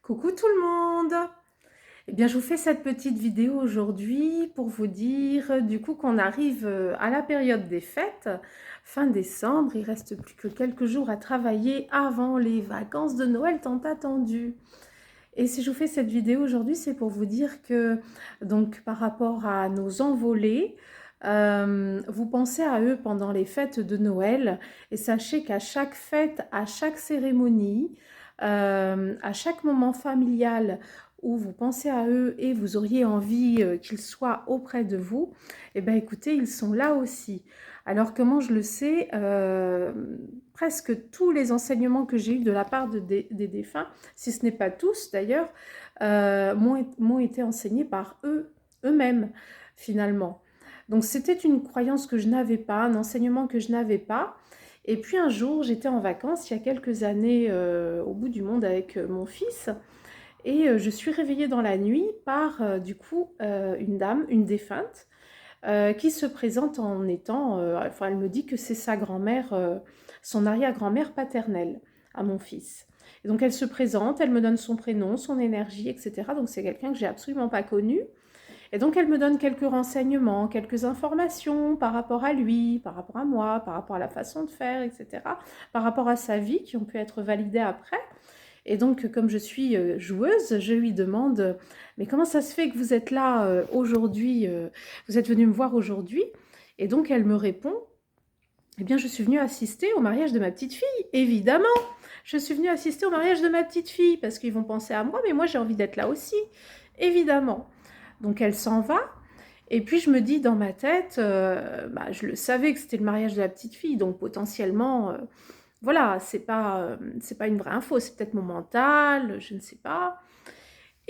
Coucou tout le monde! Eh bien, je vous fais cette petite vidéo aujourd'hui pour vous dire du coup qu'on arrive à la période des fêtes, fin décembre. Il reste plus que quelques jours à travailler avant les vacances de Noël tant attendues. Et si je vous fais cette vidéo aujourd'hui, c'est pour vous dire que donc par rapport à nos envolées, vous pensez à eux pendant les fêtes de Noël et sachez qu'à chaque fête, à chaque cérémonie, à chaque moment familial où vous pensez à eux et vous auriez envie qu'ils soient auprès de vous, eh bien écoutez, ils sont là aussi. Alors comment je le sais? Presque tous les enseignements que j'ai eus de la part des défunts, si ce n'est pas tous d'ailleurs, m'ont été enseignés par eux-mêmes finalement. Donc c'était une croyance que je n'avais pas, un enseignement que je n'avais pas. Et puis un jour, j'étais en vacances il y a quelques années au bout du monde avec mon fils. Et je suis réveillée dans la nuit par du coup une dame, une défunte, qui se présente en étant, enfin elle me dit que c'est sa grand-mère, son arrière-grand-mère paternelle à mon fils. Et donc elle se présente, elle me donne son prénom, son énergie, etc. Donc c'est quelqu'un que j'ai absolument pas connu. Et donc elle me donne quelques renseignements, quelques informations par rapport à lui, par rapport à moi, par rapport à la façon de faire, etc. Par rapport à sa vie qui ont pu être validées après. Et donc, comme je suis joueuse, je lui demande mais comment ça se fait que vous êtes là aujourd'hui, vous êtes venu me voir aujourd'hui? Et donc, elle me répond eh bien, je suis venue assister au mariage de ma petite fille, évidemment. Je suis venue assister au mariage de ma petite fille parce qu'ils vont penser à moi, mais moi j'ai envie d'être là aussi, évidemment. Donc elle s'en va. Et puis je me dis dans ma tête, bah, je le savais que c'était le mariage de la petite fille, donc potentiellement, voilà, c'est pas une vraie info, c'est peut-être mon mental, je ne sais pas.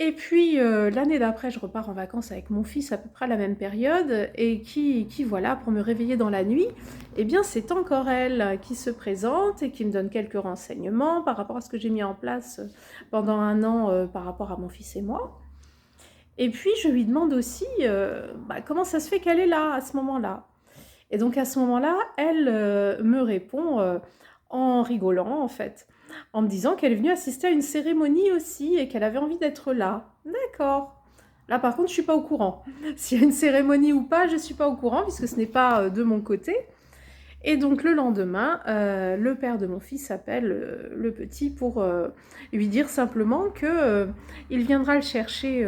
Et puis l'année d'après, je repars en vacances avec mon fils à peu près à la même période et qui voilà, pour me réveiller dans la nuit, eh bien c'est encore elle qui se présente et qui me donne quelques renseignements par rapport à ce que j'ai mis en place pendant un an par rapport à mon fils et moi. Et puis je lui demande aussi bah, comment ça se fait qu'elle est là à ce moment-là. Et donc à ce moment-là, elle me répond en rigolant en fait, en me disant qu'elle est venue assister à une cérémonie aussi et qu'elle avait envie d'être là. D'accord. Là par contre, je ne suis pas au courant. S'il y a une cérémonie ou pas, je ne suis pas au courant puisque ce n'est pas de mon côté. Et donc le lendemain, le père de mon fils appelle le petit pour lui dire simplement que il viendra le chercher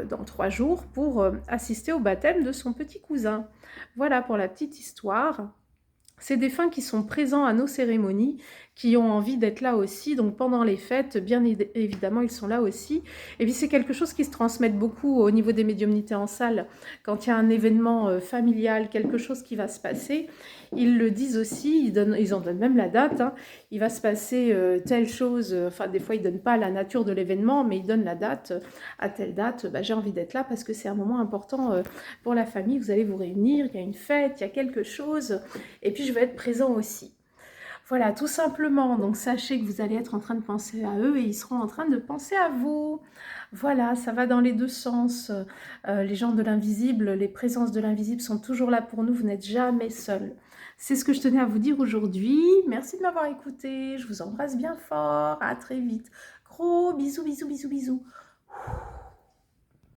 dans 3 jours pour assister au baptême de son petit cousin. Voilà pour la petite histoire. C'est des défunts qui sont présents à nos cérémonies, qui ont envie d'être là aussi. Donc pendant les fêtes, bien évidemment, ils sont là aussi. Et puis c'est quelque chose qui se transmet beaucoup au niveau des médiumnités en salle. Quand il y a un événement familial, quelque chose qui va se passer, ils le disent aussi, ils en donnent même la date. Hein. Il va se passer telle chose, enfin des fois ils ne donnent pas la nature de l'événement, mais ils donnent la date. À telle date, bah, j'ai envie d'être là parce que c'est un moment important pour la famille. Vous allez vous réunir, il y a une fête, il y a quelque chose. Et puis je vais être présent aussi. Voilà, tout simplement. Donc sachez que vous allez être en train de penser à eux et ils seront en train de penser à vous. Voilà, ça va dans les deux sens. Les gens de l'invisible, les présences de l'invisible sont toujours là pour nous. Vous n'êtes jamais seuls. C'est ce que je tenais à vous dire aujourd'hui. Merci de m'avoir écouté. Je vous embrasse bien fort. À très vite. Gros bisous, bisous, bisous, bisous.